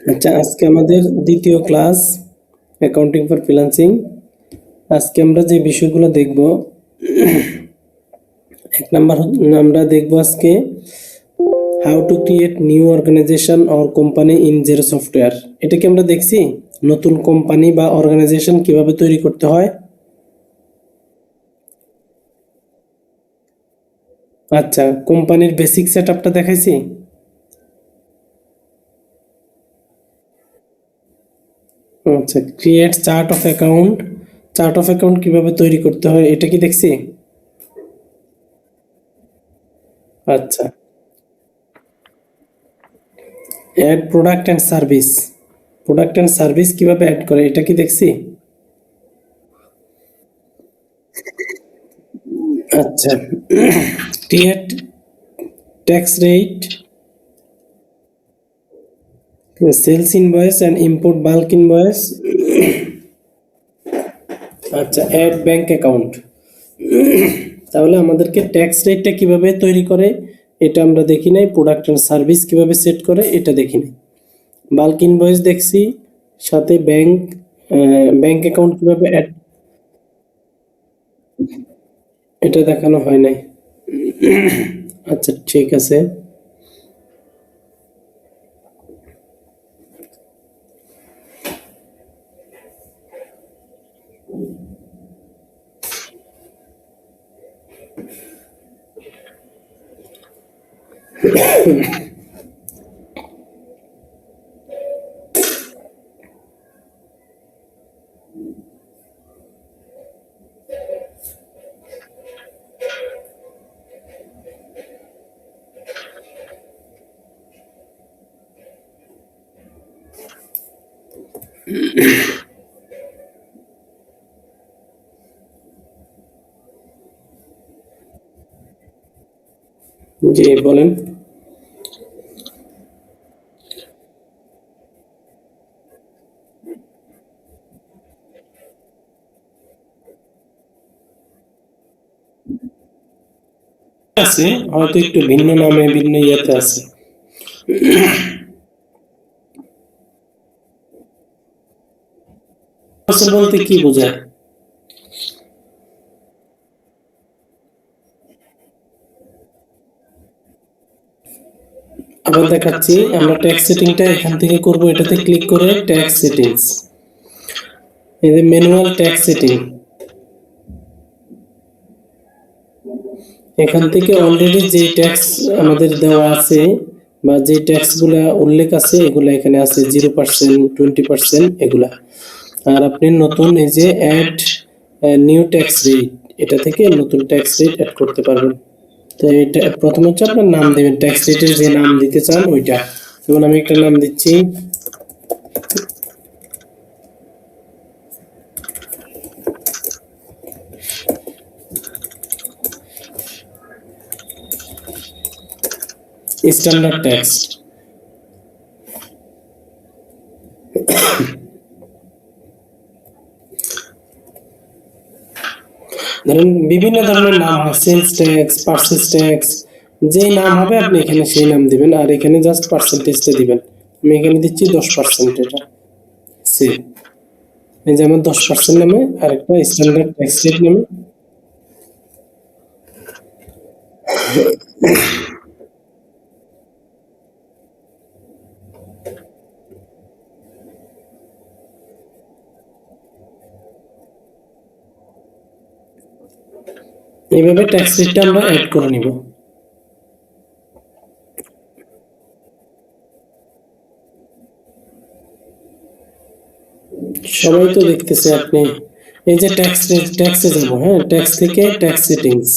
আচ্ছা, আজকে আমাদের দ্বিতীয় ক্লাস অ্যাকাউন্টিং ফর ফ্রিল্যান্সিং। আজকে আমরা যে বিষয়গুলো দেখব, এক নাম্বার আমরা দেখব আজকে how to create new organisation or company in Xero software. এটা কি আমরা দেখছি? নতুন কোম্পানি বা অর্গানাইজেশন কিভাবে তৈরি করতে হয়। আচ্ছা, কোম্পানির বেসিক সেটআপটা দেখাইছি। আচ্ছা, create chart of account, chart of account কিভাবে তৈরি করতে হয় এটা কি দেখছি? আচ্ছা, add product and service, product and service কিভাবে অ্যাড করে এটা কি দেখছি? আচ্ছা, create tax rate, sales invoice and import bulk invoice. আচ্ছা, অ্যাড ব্যাংক অ্যাকাউন্ট। তাহলে আমাদেরকে ট্যাক্স রেটটা কিভাবে তৈরি করে এটা আমরা দেখি নাই, প্রোডাক্ট অ্যান্ড সার্ভিস কিভাবে সেট করে এটা দেখি নাই। বাল্ক ইনভয়েস দেখছি, সাথে ব্যাংক অ্যাকাউন্ট কিভাবে অ্যাড, এটা দেখানো হয় নাই। আচ্ছা, ঠিক আছে। জি, বলেন। আছে, হয়তো একটু ভিন্ন নামে ভিন্ন ইয়েতে আছে। বলতে কি বোঝায়? আবার দেখাচ্ছি, আমরা ট্যাক্স সেটিংটা এখান থেকে করব, এটাতে ক্লিক করে ট্যাক্স সেটিংস, এই যে ম্যানুয়াল ট্যাক্স সেটিং, এখান থেকে অলরেডি যে ট্যাক্স আমাদের দেওয়া আছে বা যে ট্যাক্সগুলা উল্লেখ আছে এগুলা এখানে আছে, 0%, 20%, এগুলা। আর আপনি নতুন এই যে অ্যাড নিউ ট্যাক্স রেট, এটা থেকে নতুন ট্যাক্স রেট অ্যাড করতে পারবেন। তো এটা প্রথম হচ্ছে আপনার নাম দিবেন, ট্যাক্স রেটের যে নাম দিতে চান ওইটা। যেমন আমি একটা নাম দিচ্ছি, স্ট্যান্ডার্ড ট্যাক্স। ধরেন বিভিন্ন ধরনের নাম হয়, সেলস ট্যাক্স, পারচেজ ট্যাক্স, যেই নাম হবে আপনি এখানে সেই নাম দিবেন, আর এখানে জাস্ট পার্সেন্টেজটা দিবেন। আমি এখানে দিচ্ছি 10%, এটা সেভ। এই যে আমার 10% নামে আর একটা স্ট্যান্ডার্ড ট্যাক্স রেট নামে। এইভাবে ট্যাক্স রেটটা আমরা অ্যাড করে নিব। সবাই তো দেখতেছে আপনি, এই যে ট্যাক্স রেট, ট্যাক্সে যাব, হ্যাঁ, ট্যাক্স থেকে ট্যাক্স সেটিংস,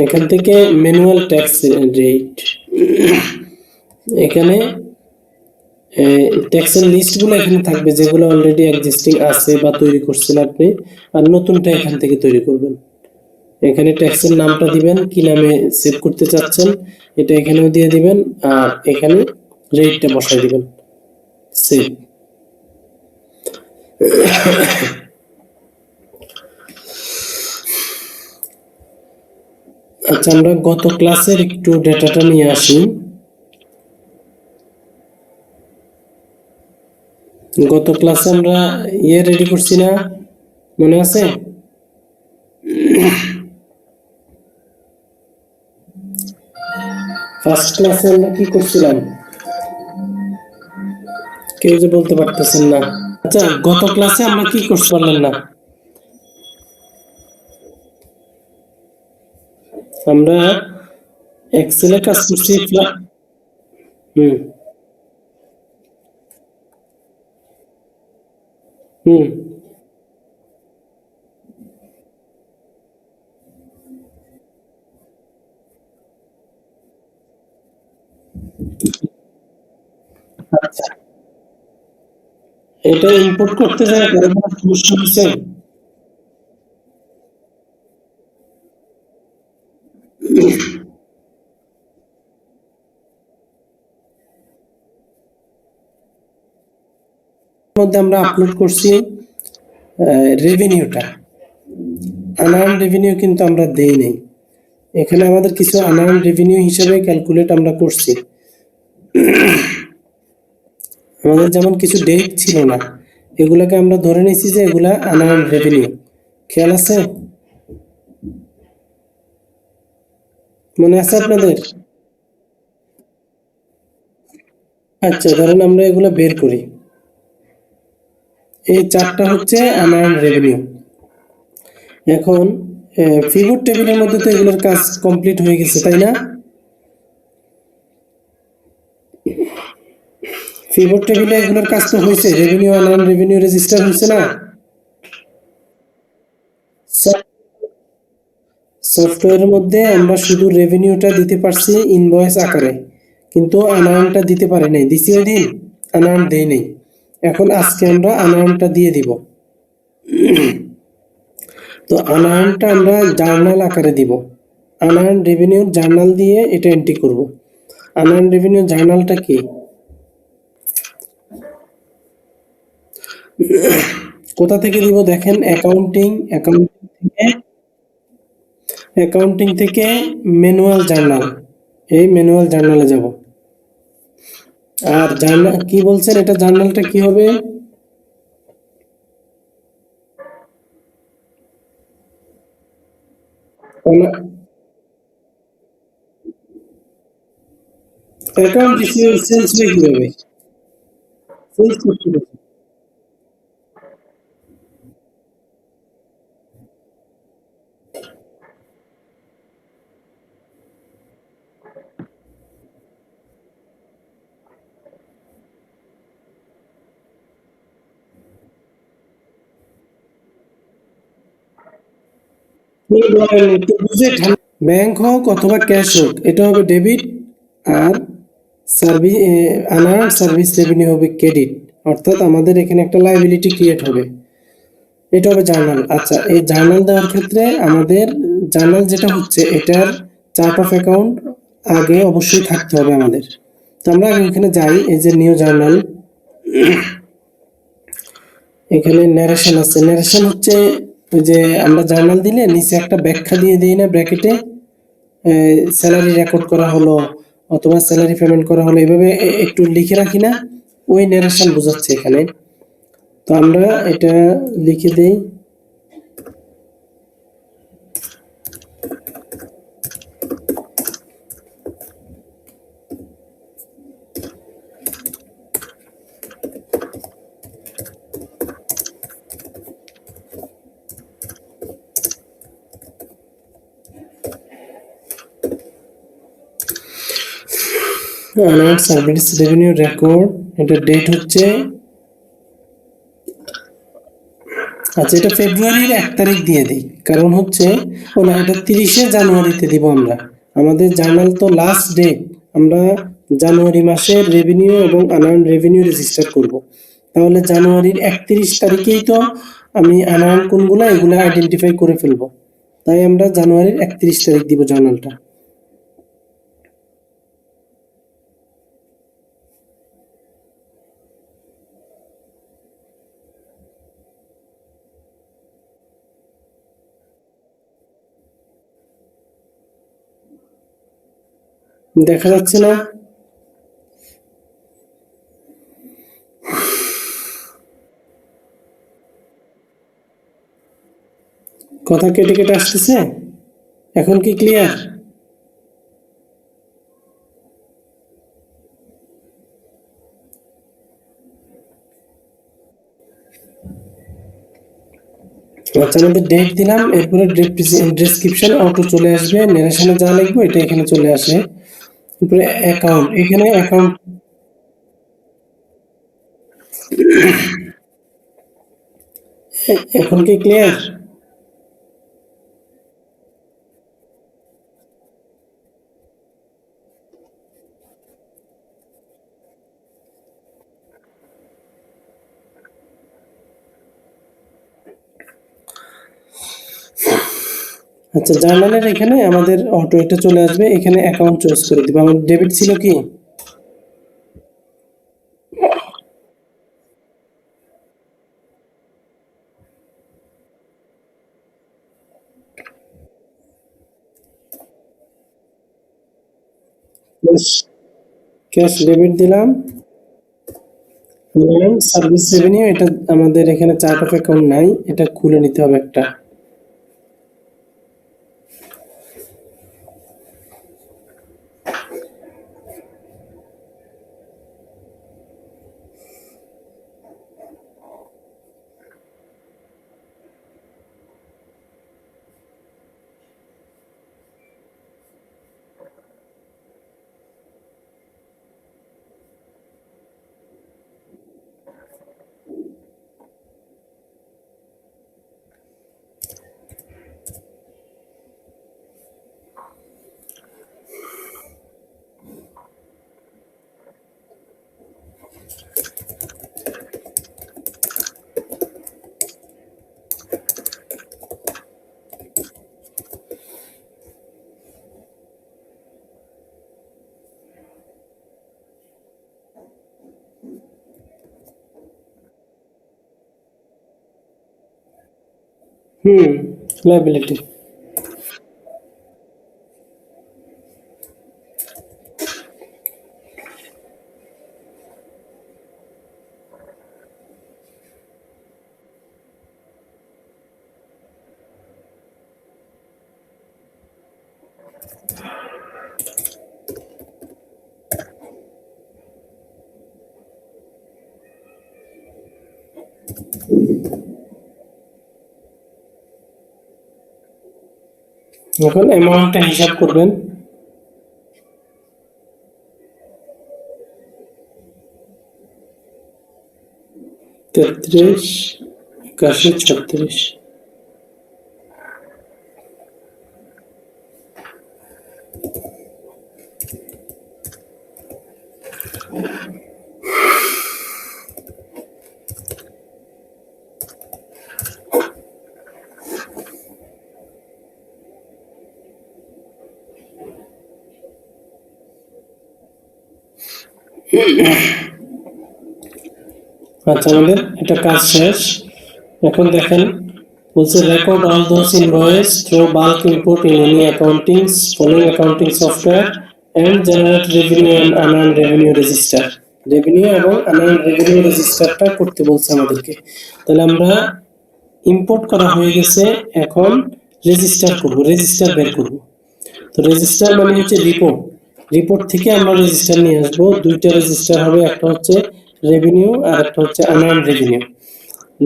এখান থেকে ম্যানুয়াল ট্যাক্স রেট, এখানে ট্যাক্সের লিস্টগুলো এখানে থাকবে যেগুলো অলরেডি এক্সিস্টিং আছে বা তৈরি করছেন আপনি, আর নতুনটা এখান থেকে তৈরি করবেন। এখানে ট্যাক্সের নামটা দিবেন, কি নামে সেভ করতে চাচ্ছেন এটা এখানেও দিয়ে দিবেন, আর এখানে রেটটা বসাই দিবেন, সেভ। আচ্ছা, আমরা গত ক্লাসের একটু ডেটাটা নিয়ে আসি। গত ক্লাসে আমরা রেডি করছি না, মনে আছে? ফার্স্ট ক্লাসে আমরা কি করছিলাম, কেউ যে বলতে পারতেছেন না। আচ্ছা, গত ক্লাসে আমরা কি করতে পারলেন না? আমরা এক্সেলে কাজ করছি। হুম হুম আচ্ছা, এটা ইম্পোর্ট করতে যায় কারো কোনো সমস্যা হয়েছে? মধ্যে আমরা আপলোড করছি রেভিনিউটা, আনআর্ন রেভিনিউ কিন্তু আমরা দেই নাই। এখানে আমাদের কিছু আনআর্ন রেভিনিউ হিসেবে ক্যালকুলেট আমরা করছি। আমাদের যেমন কিছু ডেট ছিল না, এগুলাকে আমরা ধরে নিয়েছি যে এগুলা আনআর্ন রেভিনিউ। খেয়াল আছে? মনে আছে আপনাদের? আচ্ছা, ধরেন আমরা এগুলা বের করি। এই চারটা হচ্ছে আনআর্ন রেভিনিউ। এখন পিভট টেবিলের মধ্যে তো এগুলোর কাজ কমপ্লিট হয়ে গেছে, তাই না? পিভট টেবিলে এগুলোর কাজ তো হয়েছে, রেভিনিউ আনআর্ন রেভিনিউ রেজিস্টার হয়েছে না? সফটওয়্যারের মধ্যে আমরা শুধু রেভিনিউটা দিতে পারছি ইনভয়েস আকারে, কিন্তু আনআর্নটা দিতে পারি নাই। দিছি ওই দিন? আনআর্ন দেই নাই। এখন আজকে আমরা আনআর্নটা দিয়ে দিব। তো আনআর্নটা আমরা জার্নাল আকারে দিব। আনআর্ন রেভিনিউর জার্নাল দিয়ে এটা এন্ট্রি করব। আনআর্ন রেভিনিউ জার্নালটা কি? কোথা থেকে দিব দেখেন, অ্যাকাউন্টিং থেকে ম্যানুয়াল জার্নাল, এই ম্যানুয়াল জার্নালে যাব। আর জার্নাল কি বলছেন, এটা জার্নালটা কি হবে? অ্যাকাউন্ট রিসিভেবল সেলস হবে কিভাবে? সেলস করতে হবে। ব্যাংক হোক অথবা ক্যাশ হোক, এটা হবে ডেবিট। আর সার্ভিস আনার সার্ভিস রেভিনিউ হবে ক্রেডিট। অর্থাৎ আমাদের এখানে একটা লায়াবিলিটি ক্রিয়েট হবে, এটা হবে জার্নাল। আচ্ছা, এই জার্নাল দেওয়ার ক্ষেত্রে আমাদের জার্নাল যেটা হচ্ছে এটার চার্ট অফ অ্যাকাউন্ট আগে অবশ্যই থাকতে হবে আমাদের। তো আমরা এখানে যাই, এই যে নিউ জার্নাল, এখানে ন্যারেশন আছে। ন্যারেশন হচ্ছে ওই যে আমরা জার্নাল দিলে নিচে একটা ব্যাখ্যা দিয়ে দিই না ব্র্যাকেটে, স্যালারি রেকর্ড করা হলো অথবা স্যালারি পেমেন্ট করা হলো, এইভাবে একটু লিখে রাখি না, ওই ন্যারেশন বোঝাচ্ছে এখানে। তো আমরা এটা লিখে দেই। সার্ভিস রেভিনিউ রেকর্ড, এটা ডেট হচ্ছে, আচ্ছা এটা ফেব্রুয়ারির 1 তারিখ দিয়ে দিই, কারণ হচ্ছে না, এটা 30শে জানুয়ারিতে দিব আমরা। আমাদের জার্নাল তো লাস্ট ডেট, আমরা জানুয়ারি মাসের রেভিনিউ এবং আনআর্ন রেভিনিউ রেজিস্টার করব। তাহলে জানুয়ারির 31 তারিখেই তো আমি আনআর্ন কোনগুলো এগুলো আইডেন্টিফাই করে ফেলবো। তাই আমরা জানুয়ারির 31 তারিখ দিব জার্নালটা। দেখা যাচ্ছে না? কথা কেটে কেটে আসতেছে, এখন কি ক্লিয়ার? আচ্ছা, আমাদের ডেট দিলাম, এরপরে ডেসক্রিপশন অটো চলে আসবে, ন্যারেশনে যা লিখবো এটা এখানে চলে আসে। এরপরে অ্যাকাউন্ট, এখানে অ্যাকাউন্ট, এখন কি ক্লিয়ার? আচ্ছা, জার্নালের এখানে আমাদের অটো এটা চলে আসবে, এখানে অ্যাকাউন্ট চয়েস করে দিব। আমার ডেবিট ছিল কি? ক্যাশ ডেবিট দিলাম। সার্ভিস রেভিনিউ, এটা আমাদের এখানে চার্ট অফ অ্যাকাউন্ট নাই, এটা খুলে নিতে হবে একটা। লায়াবিলিটি। এখন অ্যামাউন্টটা হিসাব করবেন। 33, 81, 36। আচ্ছা, আমাদের এটা কাজ শেষ। এখন দেখেন, বলছে record all those invoice through bulk input in any accounting following accounting software and generate revenue and unearned revenue register. Revenue এবং আনআর্নড রেভিনিউ রেজিস্টারটা করতে বলছে আমাদেরকে। তাহলে আমরা ইম্পোর্ট করা হয়ে গেছে, এখন রেজিস্টার করব, রেজিস্টার বের করব। তো রেজিস্টার মানে হচ্ছে রিপোর্ট, রিপোর্ট থেকে আমরা রেজিস্টার নিয়ে আসবো। দুইটা রেজিস্টার হবে, একটা হচ্ছে রেভিনিউ আর একটা হচ্ছে আনআর্নড রেভিনিউ।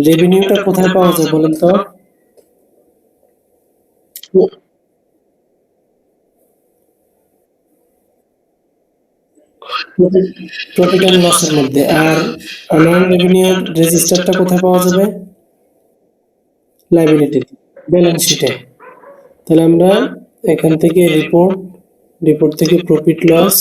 রেভিনিউটা কোথায় পাওয়া যায় বলেন তো? প্রফিট এন্ড লসের মধ্যে। আর আনআর্নড রেভিনিউর রেজিস্টারটা কোথায় পাওয়া যাবে? লায়াবিলিটি, ব্যালেন্স শিটে। তাহলে আমরা এখান থেকে রিপোর্ট, রিপোর্ট থেকে প্রফিট লস,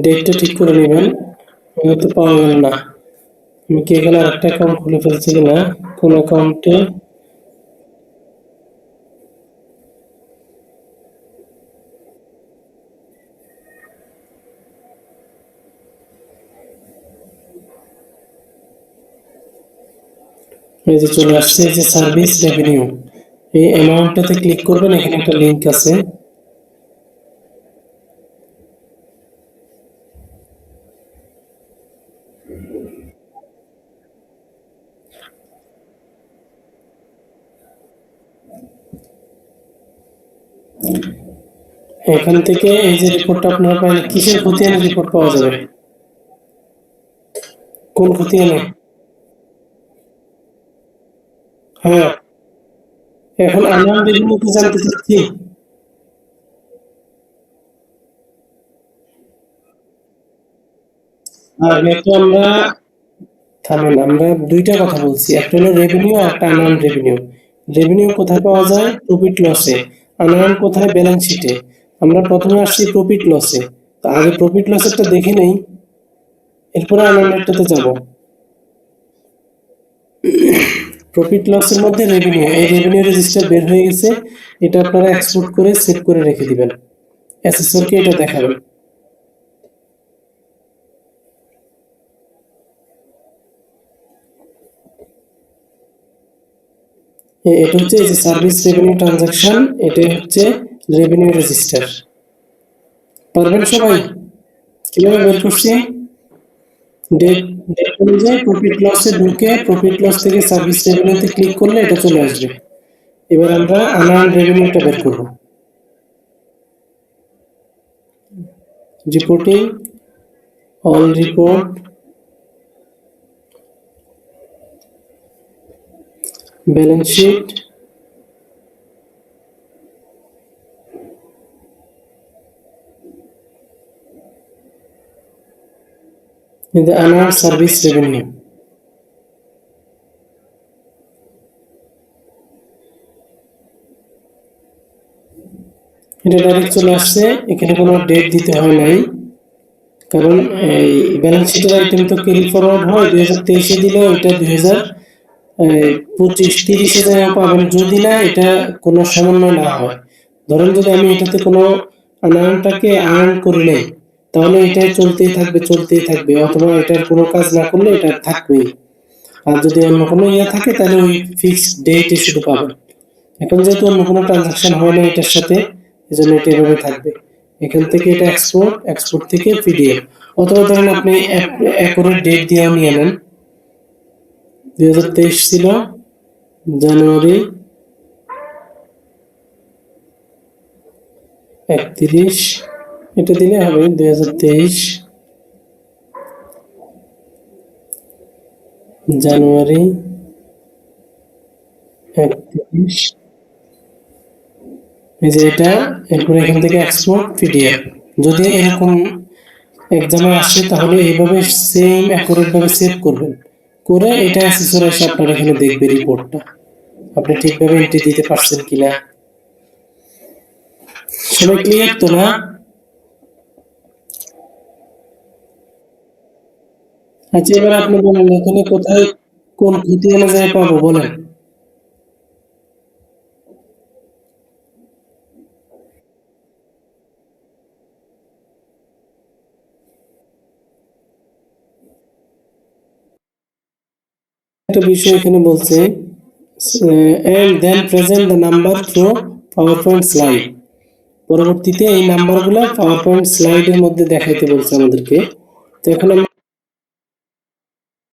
ডেটটা ঠিক করে নেবেন, হয়তো পাওয়া গেল না। আমি কি এখানে আরেকটা অ্যাকাউন্ট খুলে ফেলছি কিনা, কোন অ্যাকাউন্টে? এই যে চলে আসছে এই যে সার্ভিস রেভিনিউ, এই অ্যামাউন্টটাতে ক্লিক করবেন, এখানে একটা লিংক আছে। এখান থেকে এই যে রিপোর্টটা আপনারা পাবেন, কিসের খতিয়ানের রিপোর্ট পাওয়া যাবে? কোন খতিয়ানে? হ্যাঁ, এখন আনলাম রেভিনিউতে জানতে চাচ্ছি। আগে তো আমরা থামেন, আমরা দুইটা কথা বলছি, একটা হলো রেভিনিউ আর একটা আনআর্ন রেভিনিউ। রেভিনিউ কোথায় পাওয়া যায়? প্রফিট লসে। আনআর্ন কোথায়? ব্যালেন্স শিটে। আমরা প্রথমে আসছি প্রফিট লসে, তো আগে প্রফিট লসেরটা দেখে নেই, এরপরে আনআর্নটাতে যাব। প্রফিট লসের মধ্যে রেভিনিউ, এই রেভিনিউ রেজিস্টার বের হয়ে গেছে, এটা আপনারা এক্সপোর্ট করে সেভ করে রেখে দিবেন, অ্যাসেসরকে এটা দেখাবেন। এটা হচ্ছে এই যে সার্ভিস রেভিনিউ ট্রানজাকশন, এটা হচ্ছে রেভিনিউ রেজিস্টার। পারবেন সবাই? কিভাবে বের করছি? ডেট অনুযায়ী প্রফিট লসে ঢুকে প্রফিট লস থেকে সার্ভিস রেভিনিউতে ক্লিক করলে এটা চলে আসবে। এবার আমরা আনআর্ন রেভিনিউটা বের করব। Reporting, all report, balance sheet, the unearned service revenue। এটা ডাইরেক্ট চলে আসছে, এখানে কোনো ডেট দিতে হয় নাই, কারণ এই ব্যালেন্স শিটের আইটেম তো ক্যারি ফরওয়ার্ড হয়, 2023 এ দিলে এটা 2025-30 এ পাবেন, যদি না এটা কোনো সমন্বয় না হয়। ধরেন যদি আমি এটাতে কোনো আনআর্নটাকে আর্ন করি নাই, তাহলে এটা চলতেই থাকবে চলতেই থাকবে, অথবা এটার কোনো কাজ না করলে এটা থাকবেই। আর যদি অন্য কোনো ইয়ে থাকে তাহলে ওই ফিক্সড ডেটে শুধু পাবেন। এখন যেহেতু অন্য কোনো ট্রানজাকশন হয় না এটার সাথে, এজন্য এটা এভাবে থাকবে। এখান থেকে এটা এক্সপোর্ট, এক্সপোর্ট থেকে পিডিএফ, অথবা ধরেন আপনি অ্যাকুরেট ডেট দিয়েও নিয়ে নেন। 2023 ছিল জানুয়ারি 31, এটা দিলে হবে 2023 জানুয়ারি 31। এই যে এটা, এরপর এখান থেকে এক্সপোর্ট পিডিএফ। যদি এরকম এক্সামে আসে তাহলে এইভাবে সেম অ্যাকুরেট ভাবে সেভ করবেন, করে এটা অ্যাসেসর এসে আপনার এখানে দেখবে রিপোর্টটা আপনি ঠিকভাবে এন্ট্রি দিতে পারছেন কিনা। সবাই ক্লিয়ার তো না? আচ্ছা, এবার আপনি বলেন এখানে কোথায় কোন খতিয়ানে যায় পাবো বলেন। একটা বিষয় এখানে বলছে, and then present the number through PowerPoint slide। পরবর্তীতে এই নাম্বারগুলো PowerPoint স্লাইডের মধ্যে দেখাইতে বলছে আমাদেরকে। তো এখন আমরা